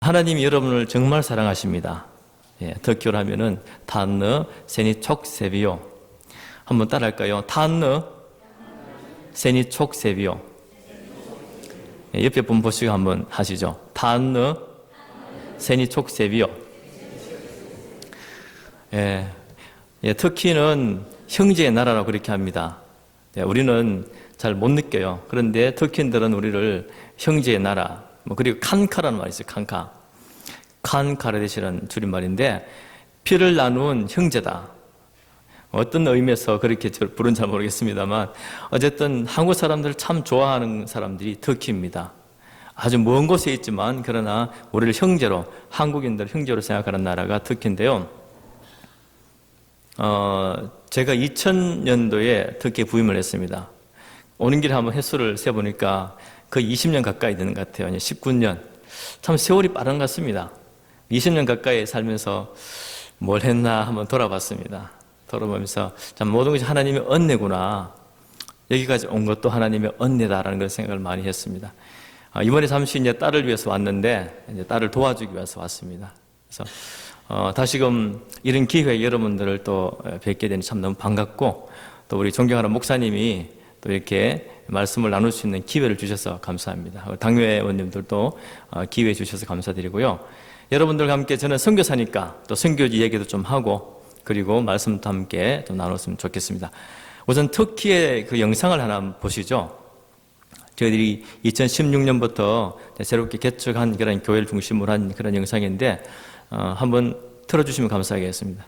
하나님이 여러분을 정말 사랑하십니다. 예, 터키어로 하면은 탄느 세니 촉세비요. 한번 따라할까요? 탄느 세니 촉세비요. 예, 옆에 분 보시고 한번 하시죠. 탄느 세니 촉세비요. 예, 예, 터키는 형제의 나라라고 그렇게 합니다. 예, 우리는 잘 못 느껴요. 그런데 터키인들은 우리를 형제의 나라, 그리고 칸카라는 말이 있어요. 칸카. 칸카르데시라는 줄임말인데 피를 나눈 형제다. 어떤 의미에서 그렇게 부른 잘 모르겠습니다만 어쨌든 한국 사람들 참 좋아하는 사람들이 터키입니다. 아주 먼 곳에 있지만 그러나 우리를 형제로, 한국인들 형제로 생각하는 나라가 터키인데요. 제가 2000년도에 터키에 부임을 했습니다. 오는 길에 한번 횟수를 세보니까 거의 20년 가까이 되는 것 같아요. 19년. 참 세월이 빠른 것 같습니다. 20년 가까이 살면서 뭘 했나 한번 돌아봤습니다. 돌아보면서 참 모든 것이 하나님의 은혜구나. 여기까지 온 것도 하나님의 은혜다라는 그런 생각을 많이 했습니다. 이번에 잠시 이제 딸을 위해서 왔는데 이제 딸을 도와주기 위해서 왔습니다. 그래서 다시금 이런 기회에 여러분들을 또 뵙게 되니 참 너무 반갑고 또 우리 존경하는 목사님이 또 이렇게 말씀을 나눌 수 있는 기회를 주셔서 감사합니다. 당회원님들도 기회 주셔서 감사드리고요. 여러분들과 함께 저는 선교사니까 또 선교지 얘기도 좀 하고 그리고 말씀도 함께 또 나눴으면 좋겠습니다. 우선 터키의 그 영상을 하나 보시죠. 저희들이 2016년부터 새롭게 개척한 그런 교회를 중심으로 한 그런 영상인데 한번 틀어주시면 감사하겠습니다.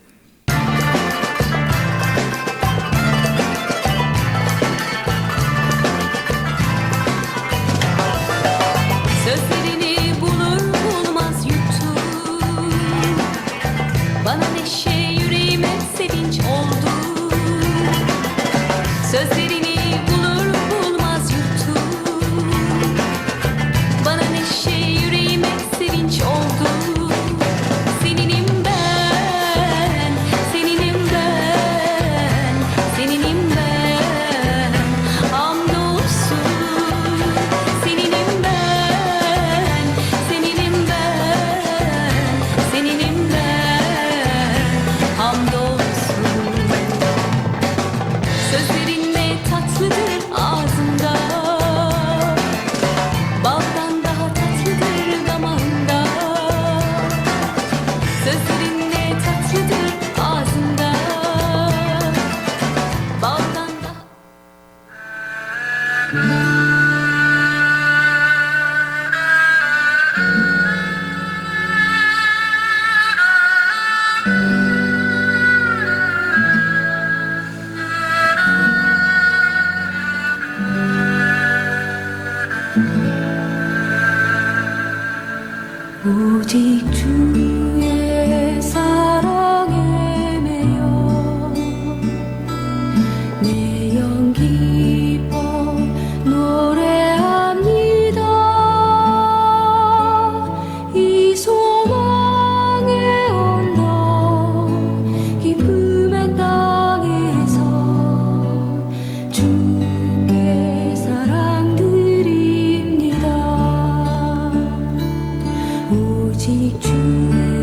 Sözlerini bulur bulmaz yuttum. Bana neşe yüreğime sevinç oldu. Sözlerini bulur bulmaz yuttum. Bana neşe yüreğime sevinç oldu. Seninim ben, seninim ben, seninim ben. Hamdolsun. Seninim ben, seninim ben, seninim ben. Hamdolsun. Sözlerin ne tatlıdır ağzımda, baldan daha tatlıdır damağımda. Sözlerin ne tatlıdır ağzımda, baldan daha... 오직 주의 사랑에 매여 내 영 기뻐 노래합니다. 이 소망의 언덕 기쁨의 땅에서 주께 사랑 드립니다. 오직 주의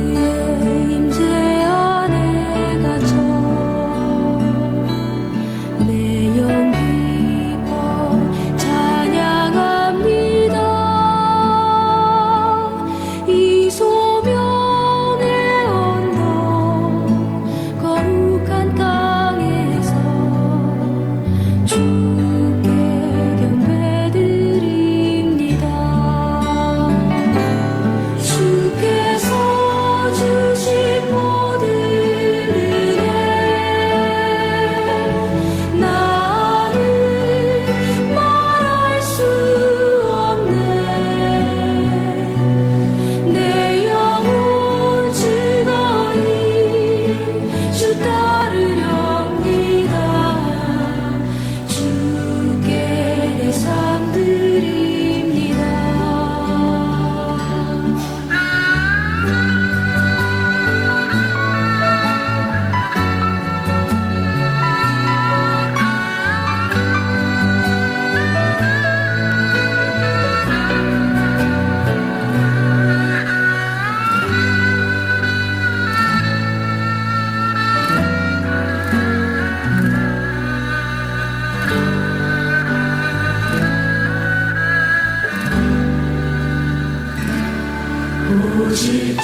주의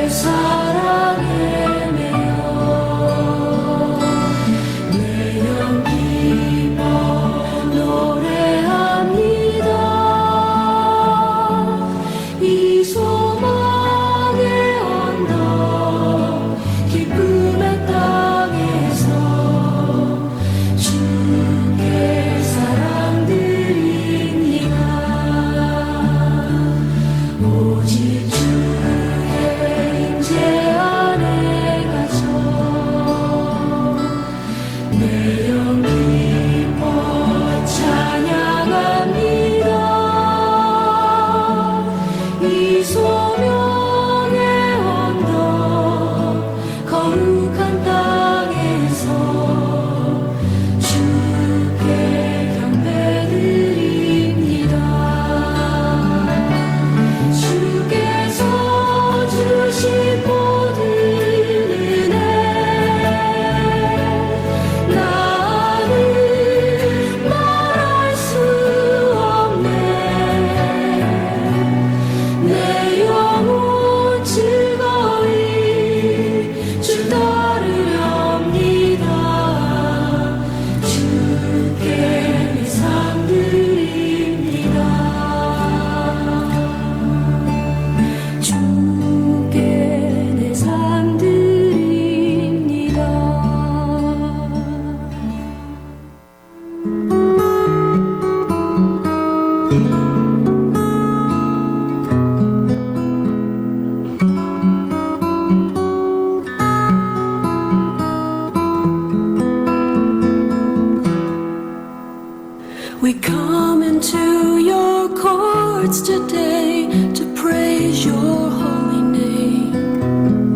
사랑에 매여 내 영 기뻐 노래합니다. 이 소망의 언덕 기쁨의 땅에서 주께 사랑 드립니다. 오직 주의 임재 안에 갇혀 내 영 기뻐 찬양합니다. 이 소명의 언덕 거룩한 땅에서 주께 경배드립니다. 주께서 주신 모든 은혜 나는 말할 수 없네. 내 영혼 즐거이 주 따르렵니다. 주께 내 삶 드립니다. 주께 내 삶 드립니다. We come into your courts today to praise your holy name,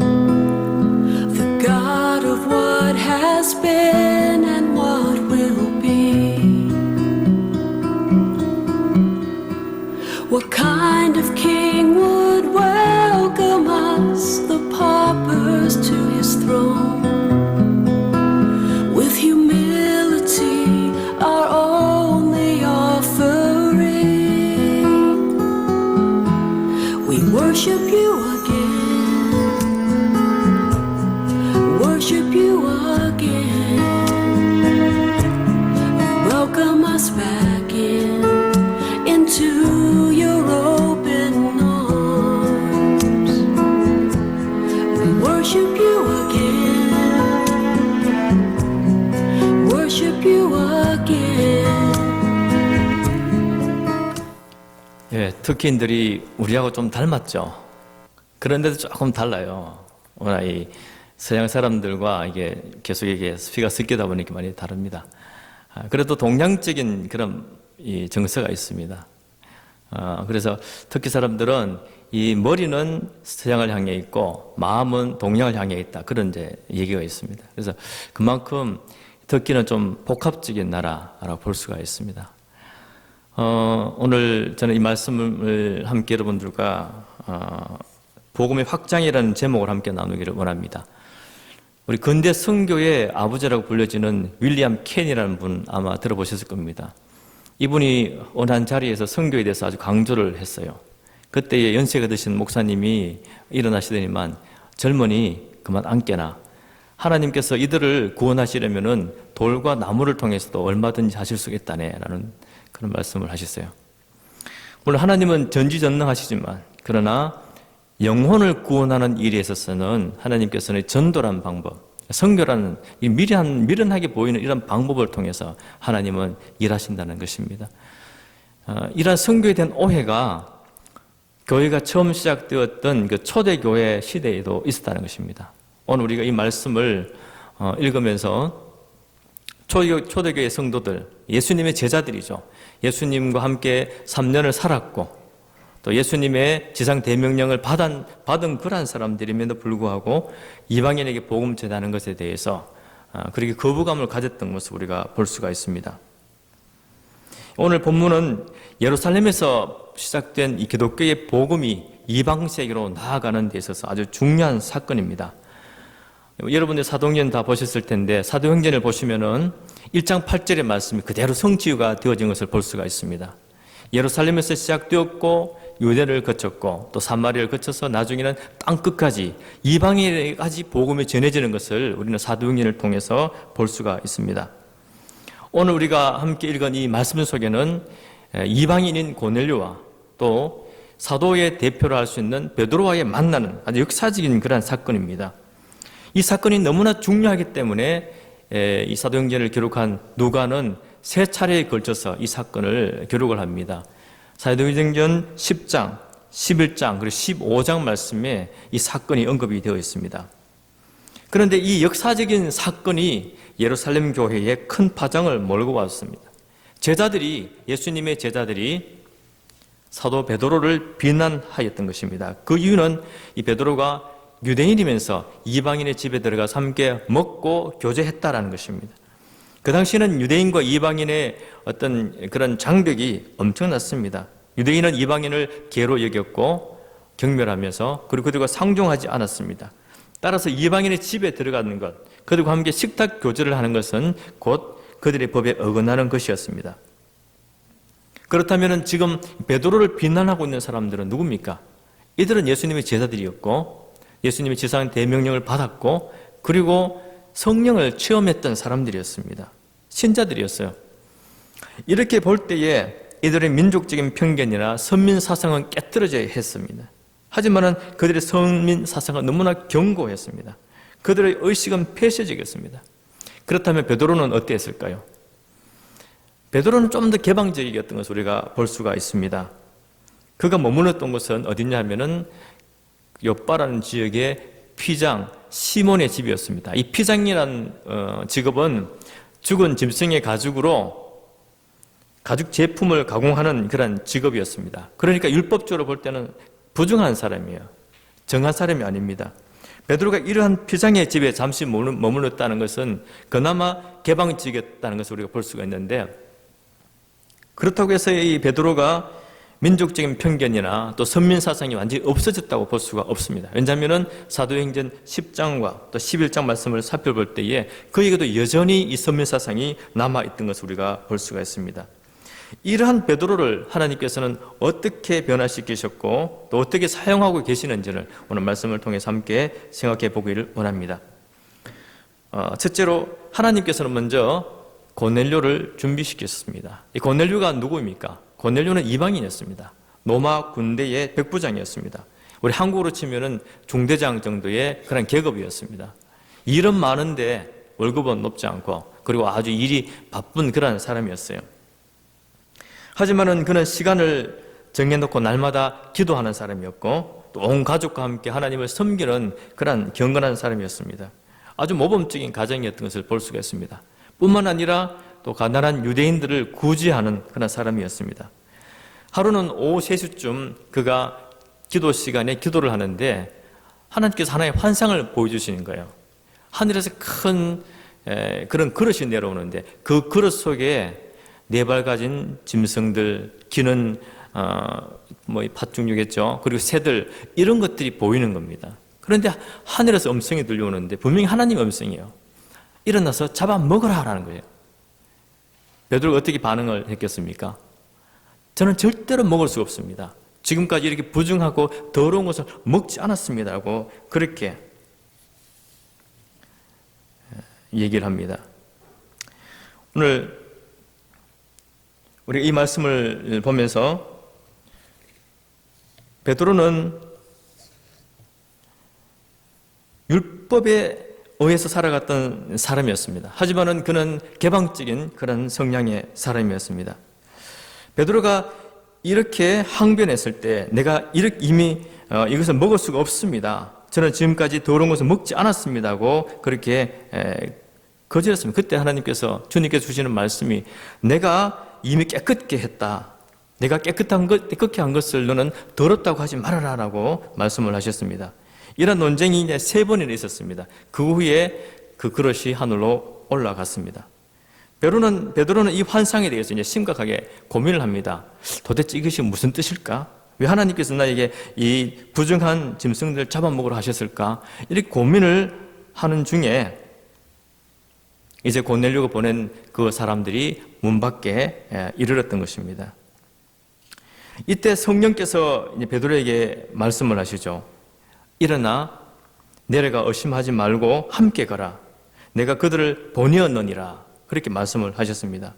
the God of what has been and what will be. What kind of king would welcome us, the paupers, to his throne? With humility, our only offering, we worship you again, worship you again. You welcome us back into your open arms. We worship you again, worship you again. 예, 터키인들이 우리하고 좀 닮았죠. 그런데도 조금 달라요. 워낙 이 서양 사람들과 이게 계속 이게 피가 섞이다 보니까 많이 다릅니다. 그래도 동양적인 그런 이 정서가 있습니다. 그래서 터키 사람들은 이 머리는 서양을 향해 있고 마음은 동양을 향해 있다. 그런 이제 얘기가 있습니다. 그래서 그만큼 터키는 좀 복합적인 나라라고 볼 수가 있습니다. 오늘 저는 이 말씀을 함께 여러분들과 복음의 확장이라는 제목을 함께 나누기를 원합니다. 우리 근대 선교의 아버지라고 불려지는 윌리엄 켄이라는 분 아마 들어보셨을 겁니다. 이분이 어느 한 자리에서 선교에 대해서 아주 강조를 했어요. 그때의 연세가 드신 목사님이 일어나시더니만 젊은이 그만 앉게나 하나님께서 이들을 구원하시려면은 돌과 나무를 통해서도 얼마든지 하실 수 있다네 라는 그런 말씀을 하셨어요. 물론 하나님은 전지전능하시지만 그러나 영혼을 구원하는 일에 있어서는 하나님께서는 전도라는 방법, 선교라는 이 미련하게 보이는 이런 방법을 통해서 하나님은 일하신다는 것입니다. 이러한 선교에 대한 오해가 교회가 처음 시작되었던 그 초대교회 시대에도 있었다는 것입니다. 오늘 우리가 이 말씀을 읽으면서 초대교회 성도들, 예수님의 제자들이죠. 예수님과 함께 3년을 살았고 또 예수님의 지상 대명령을 받은 그러한 사람들임에도 불구하고 이방인에게 복음 전하는 것에 대해서 그렇게 거부감을 가졌던 것을 우리가 볼 수가 있습니다. 오늘 본문은 예루살렘에서 시작된 이 기독교의 복음이 이방 세계로 나아가는 데 있어서 아주 중요한 사건입니다. 여러분들 사도행전 다 보셨을 텐데 사도행전을 보시면은 1장 8절의 말씀이 그대로 성취가 되어진 것을 볼 수가 있습니다. 예루살렘에서 시작되었고 유대를 거쳤고 또 사마리아를 거쳐서 나중에는 땅 끝까지 이방인에게까지 복음이 전해지는 것을 우리는 사도행전을 통해서 볼 수가 있습니다. 오늘 우리가 함께 읽은 이 말씀 속에는 이방인인 고넬료와 또 사도의 대표로 할 수 있는 베드로와의 만나는 아주 역사적인 그런 사건입니다. 이 사건이 너무나 중요하기 때문에 이 사도행전을 기록한 누가는 3차례에 걸쳐서 이 사건을 기록을 합니다. 사도행전 10장, 11장, 그리고 15장 말씀에 이 사건이 언급이 되어 있습니다. 그런데 이 역사적인 사건이 예루살렘 교회에 큰 파장을 몰고 왔습니다. 예수님의 제자들이 사도 베드로를 비난하였던 것입니다. 그 이유는 이 베드로가 유대인이면서 이방인의 집에 들어가서 함께 먹고 교제했다라는 것입니다. 그 당시에는 유대인과 이방인의 어떤 그런 장벽이 엄청났습니다. 유대인은 이방인을 개로 여겼고 경멸하면서 그리고 그들과 상종하지 않았습니다. 따라서 이방인의 집에 들어가는 것, 그들과 함께 식탁 교제를 하는 것은 곧 그들의 법에 어긋나는 것이었습니다. 그렇다면 지금 베드로를 비난하고 있는 사람들은 누굽니까? 이들은 예수님의 제자들이었고 예수님의 지상 대명령을 받았고 그리고 성령을 체험했던 사람들이었습니다. 신자들이었어요. 이렇게 볼 때에 이들의 민족적인 편견이나 선민 사상은 깨트려져야 했습니다. 하지만 그들의 선민 사상은 너무나 견고했습니다. 그들의 의식은 폐쇄적이었습니다. 그렇다면 베드로는 어땠을까요? 베드로는 좀 더 개방적이었던 것을 우리가 볼 수가 있습니다. 그가 머물렀던 곳은 어디냐 하면은 욥바라는 지역의 피장 시몬의 집이었습니다. 이 피장이라는 직업은 죽은 짐승의 가죽으로 가죽 제품을 가공하는 그런 직업이었습니다. 그러니까 율법적으로 볼 때는 부정한 사람이에요. 정한 사람이 아닙니다. 베드로가 이러한 피장의 집에 잠시 머물렀다는 것은 그나마 개방적이었다는 것을 우리가 볼 수가 있는데, 그렇다고 해서 이 베드로가 민족적인 편견이나 또 선민 사상이 완전히 없어졌다고 볼 수가 없습니다. 왜냐하면 사도행전 10장과 또 11장 말씀을 살펴볼 때에 그에게도 여전히 이 선민 사상이 남아있던 것을 우리가 볼 수가 있습니다. 이러한 베드로를 하나님께서는 어떻게 변화시키셨고 또 어떻게 사용하고 계시는지를 오늘 말씀을 통해서 함께 생각해 보기를 원합니다. 첫째로 하나님께서는 먼저 고넬료를 준비시켰습니다. 이 고넬료가 누구입니까? 고넬료는 이방인이었습니다. 로마 군대의 백부장이었습니다. 우리 한국으로 치면은 중대장 정도의 그런 계급이었습니다. 일은 많은데 월급은 높지 않고 그리고 아주 일이 바쁜 그런 사람이었어요. 하지만은 그는 시간을 정해놓고 날마다 기도하는 사람이었고 또 온 가족과 함께 하나님을 섬기는 그런 경건한 사람이었습니다. 아주 모범적인 가정이었던 것을 볼 수가 있습니다. 뿐만 아니라 또 가난한 유대인들을 구제하는 그런 사람이었습니다. 하루는 오후 3시쯤 그가 기도 시간에 기도를 하는데 하나님께서 하나의 환상을 보여주시는 거예요. 하늘에서 큰 그런 그릇이 내려오는데 그 그릇 속에 4발 가진 짐승들, 기는 팥죽류겠죠. 그리고 새들, 이런 것들이 보이는 겁니다. 그런데 하늘에서 음성이 들려오는데 분명히 하나님의 음성이에요. 일어나서 잡아먹으라라는 거예요. 베드로가 어떻게 반응을 했겠습니까? 저는 절대로 먹을 수 없습니다. 지금까지 이렇게 부정하고 더러운 것을 먹지 않았습니다 하고 그렇게 얘기를 합니다. 오늘 우리 이 말씀을 보면서 베드로는 율법에 의해서 살아갔던 사람이었습니다. 하지만은 그는 개방적인 그런 성향의 사람이었습니다. 베드로가 이렇게 항변했을 때 내가 이미 이것을 먹을 수가 없습니다. 저는 지금까지 더러운 것을 먹지 않았습니다 하고 그렇게 거절했습니다. 그때 하나님께서 주님께서 주시는 말씀이 내가 이미 깨끗게 했다. 내가 깨끗게 한 것을 너는 더럽다고 하지 말아라 라고 말씀을 하셨습니다. 이런 논쟁이 이제 3번이나 있었습니다. 그 후에 그 그릇이 하늘로 올라갔습니다. 베드로는 이 환상에 대해서 이제 심각하게 고민을 합니다. 도대체 이것이 무슨 뜻일까? 왜 하나님께서 나에게 이 부정한 짐승들을 잡아먹으라 하셨을까? 이렇게 고민을 하는 중에 이제 고넬료가 보낸 그 사람들이 문 밖에 이르렀던 것입니다. 이때 성령께서 이제 베드로에게 말씀을 하시죠. 일어나 내려가 의심하지 말고 함께 가라. 내가 그들을 보내었느니라. 그렇게 말씀을 하셨습니다.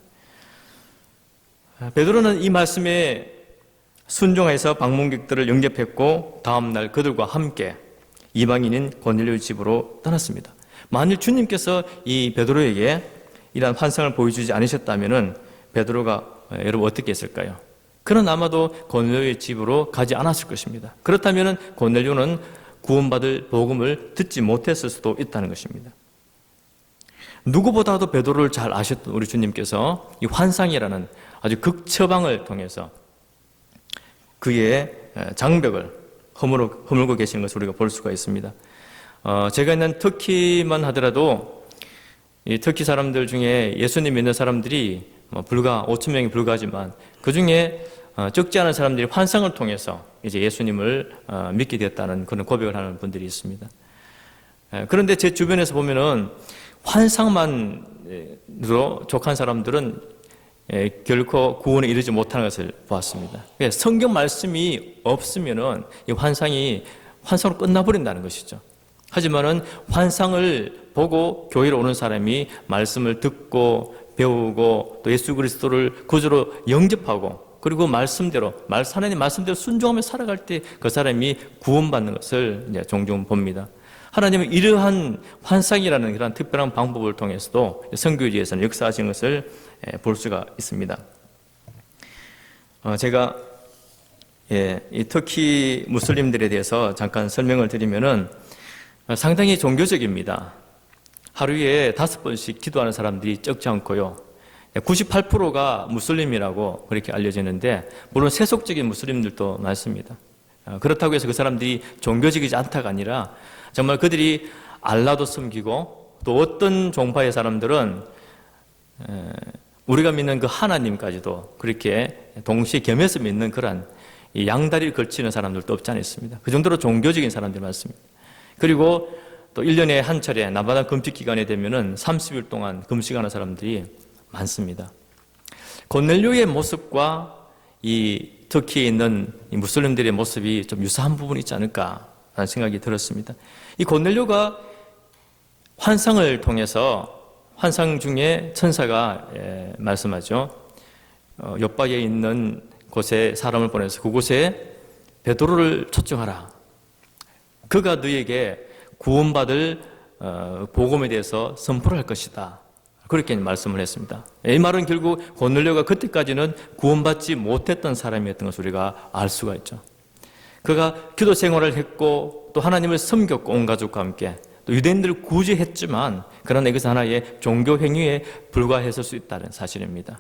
베드로는 이 말씀에 순종해서 방문객들을 영접했고 다음날 그들과 함께 이방인인 고넬료의 집으로 떠났습니다. 만일 주님께서 이 베드로에게 이러한 환상을 보여주지 않으셨다면 베드로가 여러분 어떻게 했을까요? 그는 아마도 고넬료의 집으로 가지 않았을 것입니다. 그렇다면 고넬료는 구원받을 복음을 듣지 못했을 수도 있다는 것입니다. 누구보다도 베드로를 잘 아셨던 우리 주님께서 이 환상이라는 아주 극처방을 통해서 그의 장벽을 허물고 계시는 것을 우리가 볼 수가 있습니다. 제가 있는 터키만 하더라도 이 터키 사람들 중에 예수님 믿는 사람들이 불과 5천 명이 불과하지만 그 중에 적지 않은 사람들이 환상을 통해서 이제 예수님을 믿게 되었다는 그런 고백을 하는 분들이 있습니다. 그런데 제 주변에서 보면은 환상만으로 족한 사람들은 결코 구원에 이르지 못하는 것을 보았습니다. 성경 말씀이 없으면은 이 환상으로 끝나버린다는 것이죠. 하지만은 환상을 보고 교회로 오는 사람이 말씀을 듣고 배우고 또 예수 그리스도를 구주로 영접하고 그리고 하나님 말씀대로 순종하며 살아갈 때 그 사람이 구원받는 것을 이제 종종 봅니다. 하나님은 이러한 환상이라는 그런 특별한 방법을 통해서도 선교지에서는 역사하신 것을 볼 수가 있습니다. 제가 이 터키 무슬림들에 대해서 잠깐 설명을 드리면은 상당히 종교적입니다. 하루에 5번씩 기도하는 사람들이 적지 않고요. 98%가 무슬림이라고 그렇게 알려지는데 물론 세속적인 무슬림들도 많습니다. 그렇다고 해서 그 사람들이 종교적이지 않다가 아니라 정말 그들이 알라도 섬기고 또 어떤 종파의 사람들은 우리가 믿는 그 하나님까지도 그렇게 동시에 겸해서 믿는 그런 양다리를 걸치는 사람들도 없지 않아 있습니다. 그 정도로 종교적인 사람들이 많습니다. 그리고 또 1년에 한 차례 라마단 금식 기간에 되면은 30일 동안 금식하는 사람들이 많습니다. 고넬료의 모습과 이 터키에 있는 이 무슬림들의 모습이 좀 유사한 부분이 있지 않을까라는 생각이 들었습니다. 이 고넬료가 환상을 통해서 환상 중에 천사가 말씀하죠. 옆방에 있는 곳에 사람을 보내서 그곳에 베드로를 초청하라. 그가 너에게 구원받을 복음에 대해서 선포를 할 것이다. 그렇게 말씀을 했습니다. 이 말은 결국 고넬료가 그때까지는 구원받지 못했던 사람이었던 것을 우리가 알 수가 있죠. 그가 기도 생활을 했고 또 하나님을 섬겼고 온 가족과 함께 또 유대인들을 구제했지만 그러나 이것은 하나의 종교 행위에 불과했을 수 있다는 사실입니다.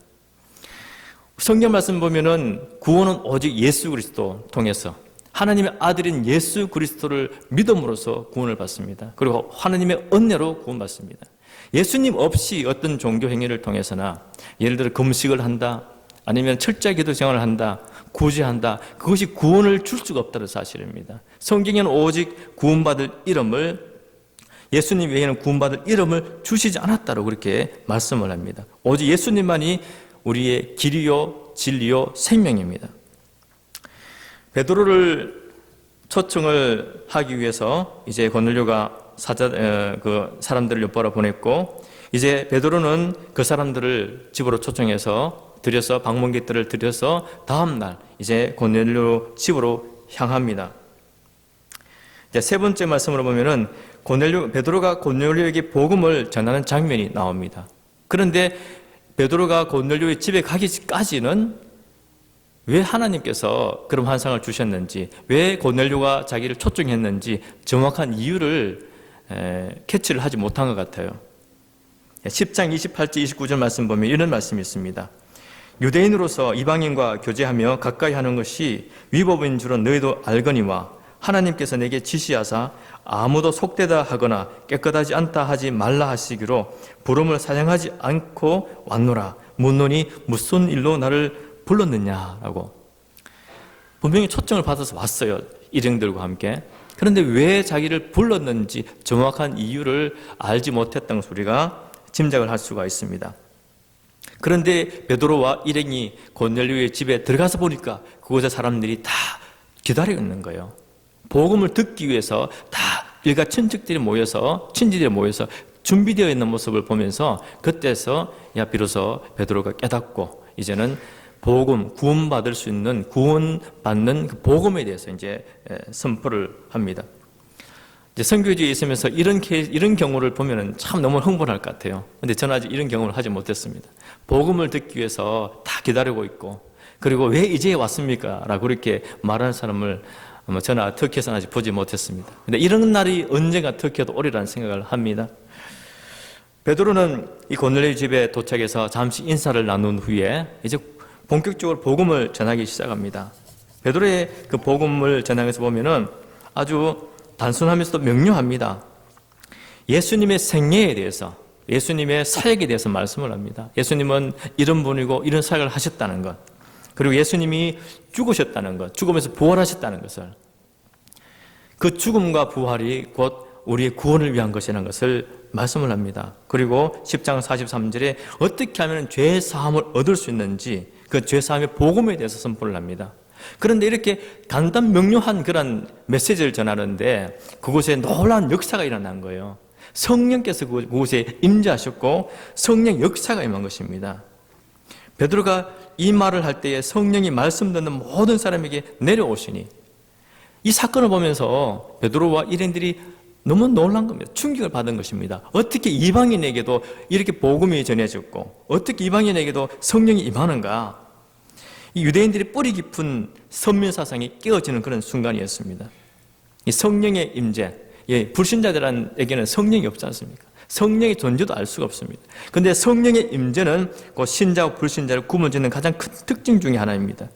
성경 말씀 보면은 구원은 오직 예수 그리스도 통해서 하나님의 아들인 예수 그리스도를 믿음으로써 구원을 받습니다. 그리고 하나님의 은혜로 구원받습니다. 예수님 없이 어떤 종교 행위를 통해서나 예를 들어 금식을 한다 아니면 철저히 기도 생활을 한다 구제한다 그것이 구원을 줄 수가 없다는 사실입니다. 성경에는 오직 구원받을 이름을 예수님 외에는 구원받을 이름을 주시지 않았다고 그렇게 말씀을 합니다. 오직 예수님만이 우리의 길이요 진리요 생명입니다. 베드로를 초청을 하기 위해서 이제 고넬료가 사람들을 엿보러 보냈고 이제 베드로는 그 사람들을 집으로 초청해서 방문객들을 들여서 다음날 이제 고넬료 집으로 향합니다. 이제 세 번째 말씀으로 보면은 베드로가 고넬료에게 복음을 전하는 장면이 나옵니다. 그런데 베드로가 고넬료의 집에 가기까지는 왜 하나님께서 그런 환상을 주셨는지, 왜 고넬료가 자기를 초청했는지 정확한 이유를 캐치를 하지 못한 것 같아요. 10장 28절 29절 말씀 보면 이런 말씀이 있습니다. 유대인으로서 이방인과 교제하며 가까이 하는 것이 위법인 줄은 너희도 알거니와 하나님께서 내게 지시하사 아무도 속되다 하거나 깨끗하지 않다 하지 말라 하시기로 부름을 사양하지 않고 왔노라. 묻노니 무슨 일로 나를 불렀느냐라고. 분명히 초청을 받아서 왔어요. 일행들과 함께. 그런데 왜 자기를 불렀는지 정확한 이유를 알지 못했던 것을 우리가 짐작을 할 수가 있습니다. 그런데 베드로와 일행이 고넬료의 집에 들어가서 보니까 그곳에 사람들이 다 기다리고 있는 거예요. 복음을 듣기 위해서 다 일가 친지들이 모여서 준비되어 있는 모습을 보면서 그때서 비로소 베드로가 깨닫고 이제는 복음, 구원받을 수 있는 구원받는 그 복음에 대해서 이제 선포를 합니다. 이제 선교지에 있으면서 이런 경우를 보면은 참 너무 흥분할 것 같아요. 근데 저는 아직 이런 경험을 하지 못했습니다. 복음을 듣기 위해서 다 기다리고 있고, 그리고 왜 이제 왔습니까? 라고 그렇게 말하는 사람을 저는 터키에서는 아직 보지 못했습니다. 근데 이런 날이 언젠가 터키에도 오리라는 생각을 합니다. 베드로는 이 고넬료 집에 도착해서 잠시 인사를 나눈 후에 이제 본격적으로 복음을 전하기 시작합니다. 베드로의 그 복음을 전하면서 보면은 아주 단순하면서도 명료합니다. 예수님의 생애에 대해서, 예수님의 사역에 대해서 말씀을 합니다. 예수님은 이런 분이고 이런 사역을 하셨다는 것, 그리고 예수님이 죽으셨다는 것, 죽으면서 부활하셨다는 것을, 그 죽음과 부활이 곧 우리의 구원을 위한 것이라는 것을 말씀을 합니다. 그리고 10장 43절에 어떻게 하면 죄 사함을 얻을 수 있는지 그 죄 사함의 복음에 대해서 선포를 합니다. 그런데 이렇게 간단 명료한 그런 메시지를 전하는데 그곳에 놀라운 역사가 일어난 거예요. 성령께서 그곳에 임재하셨고 성령 역사가 임한 것입니다. 베드로가 이 말을 할 때에 성령이 말씀 듣는 모든 사람에게 내려오시니, 이 사건을 보면서 베드로와 일행들이 너무 놀란 겁니다. 충격을 받은 것입니다. 어떻게 이방인에게도 이렇게 복음이 전해졌고 어떻게 이방인에게도 성령이 임하는가. 이 유대인들이 뿌리 깊은 선민사상이 깨어지는 그런 순간이었습니다. 이 성령의 임재, 불신자들에게는 성령이 없지 않습니까? 성령의 존재도 알 수가 없습니다. 그런데 성령의 임재는 곧 신자와 불신자를 구분짓는 가장 큰 특징 중에 하나입니다.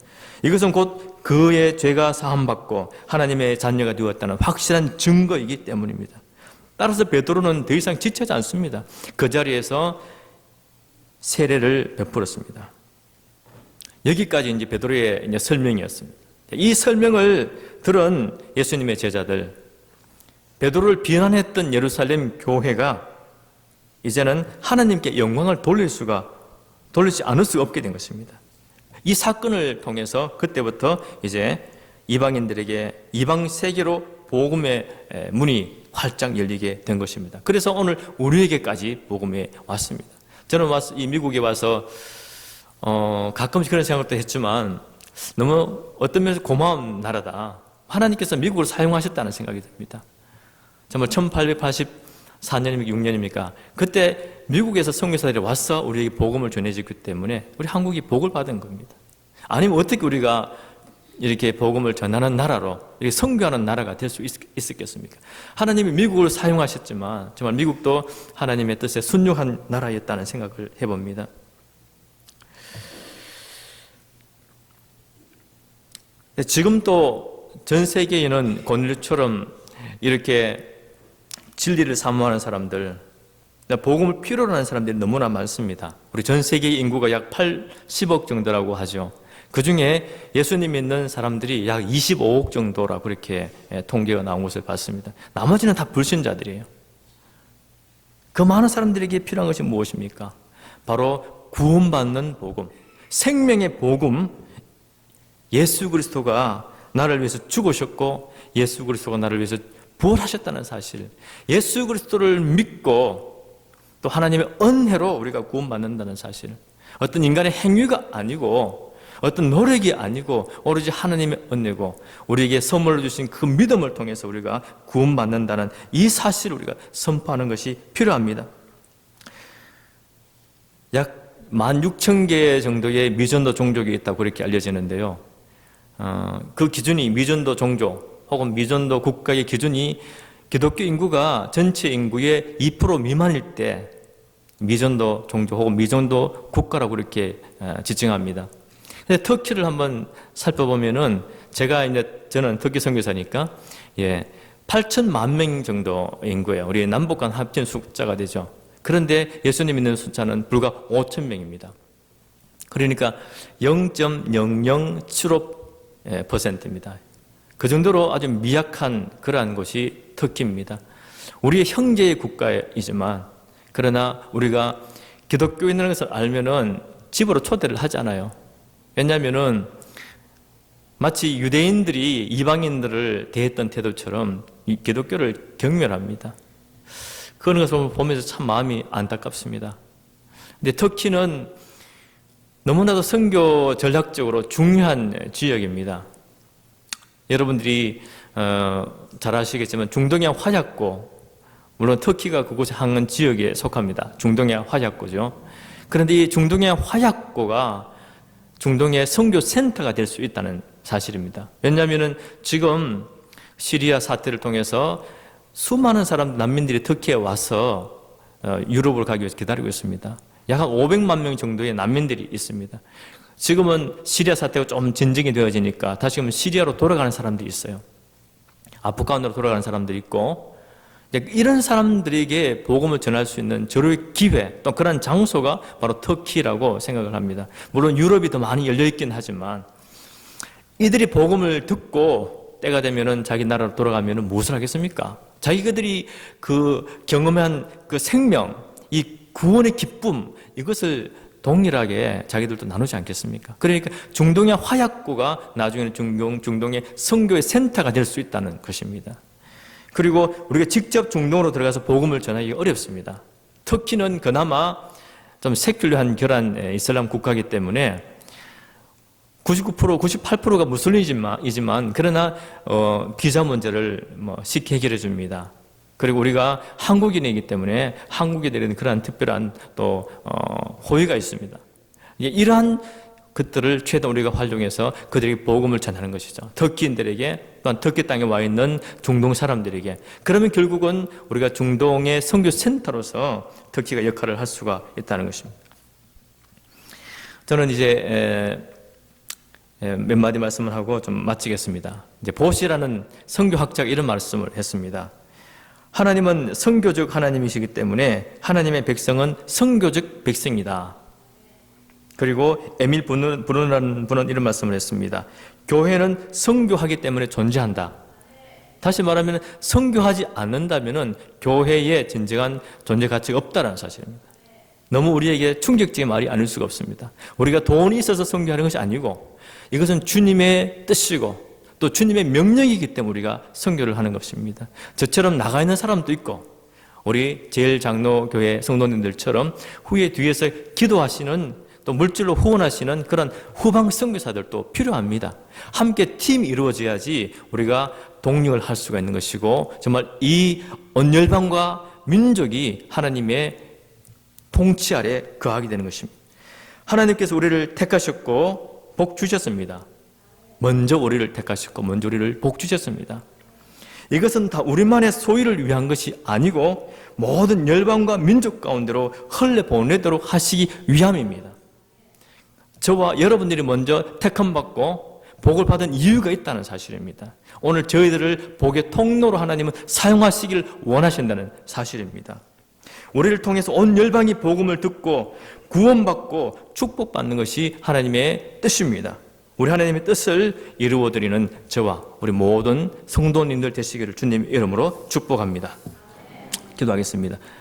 이것은 곧 그의 죄가 사함받고 하나님의 자녀가 되었다는 확실한 증거이기 때문입니다. 따라서 베드로는 더 이상 지체하지 않습니다. 그 자리에서 세례를 베풀었습니다. 여기까지 이제 베드로의 이제 설명이었습니다. 이 설명을 들은 예수님의 제자들, 베드로를 비난했던 예루살렘 교회가 이제는 하나님께 영광을 돌리지 않을 수 없게 된 것입니다. 이 사건을 통해서 그때부터 이제 이방인들에게 이방 세계로 복음의 문이 활짝 열리게 된 것입니다. 그래서 오늘 우리에게까지 복음이 왔습니다. 저는 이 미국에 와서 가끔씩 그런 생각도 했지만 너무 어떤 면에서 고마운 나라다. 하나님께서 미국을 사용하셨다는 생각이 듭니다. 정말 1884년입니까 6년입니까? 그때 미국에서 선교사들이 와서 우리에게 복음을 전해주기 때문에 우리 한국이 복을 받은 겁니다. 아니면 어떻게 우리가 이렇게 복음을 전하는 나라로, 이렇게 선교하는 나라가 될 수 있었겠습니까? 하나님이 미국을 사용하셨지만 정말 미국도 하나님의 뜻에 순종한 나라였다는 생각을 해봅니다. 지금 또 전 세계에는 고넬료처럼 이렇게 진리를 사모하는 사람들, 복음을 필요로 하는 사람들이 너무나 많습니다. 우리 전 세계 인구가 약 80억 정도라고 하죠. 그 중에 예수님 믿는 사람들이 약 25억 정도라고 그렇게 통계가 나온 것을 봤습니다. 나머지는 다 불신자들이에요. 그 많은 사람들에게 필요한 것이 무엇입니까? 바로 구원받는 복음, 생명의 복음, 예수 그리스도가 나를 위해서 죽으셨고 예수 그리스도가 나를 위해서 부활하셨다는 사실, 예수 그리스도를 믿고 또 하나님의 은혜로 우리가 구원받는다는 사실, 어떤 인간의 행위가 아니고 어떤 노력이 아니고 오로지 하나님의 은혜고 우리에게 선물로 주신 그 믿음을 통해서 우리가 구원받는다는 이 사실을 우리가 선포하는 것이 필요합니다. 약 16,000개 정도의 미전도 종족이 있다고 그렇게 알려지는데요. 그 기준이 미전도 종족 혹은 미전도 국가의 기준이 기독교 인구가 전체 인구의 2% 미만일 때 미전도 종족 혹은 미전도 국가라고 이렇게 지칭합니다. 근데 터키를 한번 살펴보면은 저는 터키 선교사니까 8천만 명 정도 인구예요. 우리 남북 간 합친 숫자가 되죠. 그런데 예수님 믿는 숫자는 불과 5천 명입니다. 그러니까 0.0075%입니다. 그 정도로 아주 미약한 그러한 곳이 터키입니다. 우리의 형제의 국가이지만 그러나 우리가 기독교인이라는 것을 알면은 집으로 초대를 하잖아요. 왜냐하면은 마치 유대인들이 이방인들을 대했던 태도처럼 이 기독교를 경멸합니다. 그런 것을 보면서 참 마음이 안타깝습니다. 근데 터키는 너무나도 선교 전략적으로 중요한 지역입니다. 여러분들이 잘 아시겠지만 중동의 화약고, 물론 터키가 그곳에 한은 지역에 속합니다. 중동의 화약고죠. 그런데 이 중동의 화약고가 중동의 선교 센터가 될 수 있다는 사실입니다. 왜냐하면 지금 시리아 사태를 통해서 수많은 사람, 난민들이 터키에 와서 유럽을 가기 위해서 기다리고 있습니다. 약 한 500만 명 정도의 난민들이 있습니다. 지금은 시리아 사태가 좀 진정이 되어지니까 다시금 시리아로 돌아가는 사람들이 있어요. 아프간으로 돌아가는 사람들이 있고, 이런 사람들에게 복음을 전할 수 있는 절호의 기회, 또 그런 장소가 바로 터키라고 생각을 합니다. 물론 유럽이 더 많이 열려있긴 하지만 이들이 복음을 듣고 때가 되면은 자기 나라로 돌아가면은 무엇을 하겠습니까? 자기들이 그 경험한 그 생명, 이 구원의 기쁨, 이것을 동일하게 자기들도 나누지 않겠습니까? 그러니까 중동의 화약고가 나중에는 중동의 선교의 센터가 될 수 있다는 것입니다. 그리고 우리가 직접 중동으로 들어가서 복음을 전하기 어렵습니다. 터키는 그나마 좀 세큘러한 결한 이슬람 국가이기 때문에 99%, 98%가 무슬림이지만 그러나 비자 문제를 쉽게 해결해 줍니다. 그리고 우리가 한국인이기 때문에 한국인들에는 그러한 특별한 또 호의가 있습니다. 이러한 것들을 최대한 우리가 활용해서 그들에게 복음을 전하는 것이죠. 터키인들에게, 또한 터키 땅에 와 있는 중동 사람들에게. 그러면 결국은 우리가 중동의 선교 센터로서 터키가 역할을 할 수가 있다는 것입니다. 저는 이제 몇 마디 말씀을 하고 좀 마치겠습니다. 이제 보시라는 선교학자가 이런 말씀을 했습니다. 하나님은 선교적 하나님이시기 때문에 하나님의 백성은 선교적 백성이다. 그리고 에밀 브루너라는 분은 이런 말씀을 했습니다. 교회는 선교하기 때문에 존재한다. 다시 말하면 선교하지 않는다면 교회의 진정한 존재 가치가 없다는 사실입니다. 너무 우리에게 충격적인 말이 아닐 수가 없습니다. 우리가 돈이 있어서 선교하는 것이 아니고 이것은 주님의 뜻이고 또 주님의 명령이기 때문에 우리가 선교를 하는 것입니다. 저처럼 나가 있는 사람도 있고 우리 제일장로교회 성도님들처럼 후에 뒤에서 기도하시는 또 물질로 후원하시는 그런 후방 선교사들도 필요합니다. 함께 팀이 이루어져야지 우리가 독립을 할 수가 있는 것이고 정말 이 온 열방과 민족이 하나님의 통치 아래 거하게 되는 것입니다. 하나님께서 우리를 택하셨고 복 주셨습니다. 먼저 우리를 택하셨고 먼저 우리를 복 주셨습니다. 이것은 다 우리만의 소유를 위한 것이 아니고 모든 열방과 민족 가운데로 흘려보내도록 하시기 위함입니다. 저와 여러분들이 먼저 택함받고 복을 받은 이유가 있다는 사실입니다. 오늘 저희들을 복의 통로로 하나님은 사용하시길 원하신다는 사실입니다. 우리를 통해서 온 열방이 복음을 듣고 구원받고 축복받는 것이 하나님의 뜻입니다. 우리 하나님의 뜻을 이루어드리는 저와 우리 모든 성도님들 되시기를 주님의 이름으로 축복합니다. 기도하겠습니다.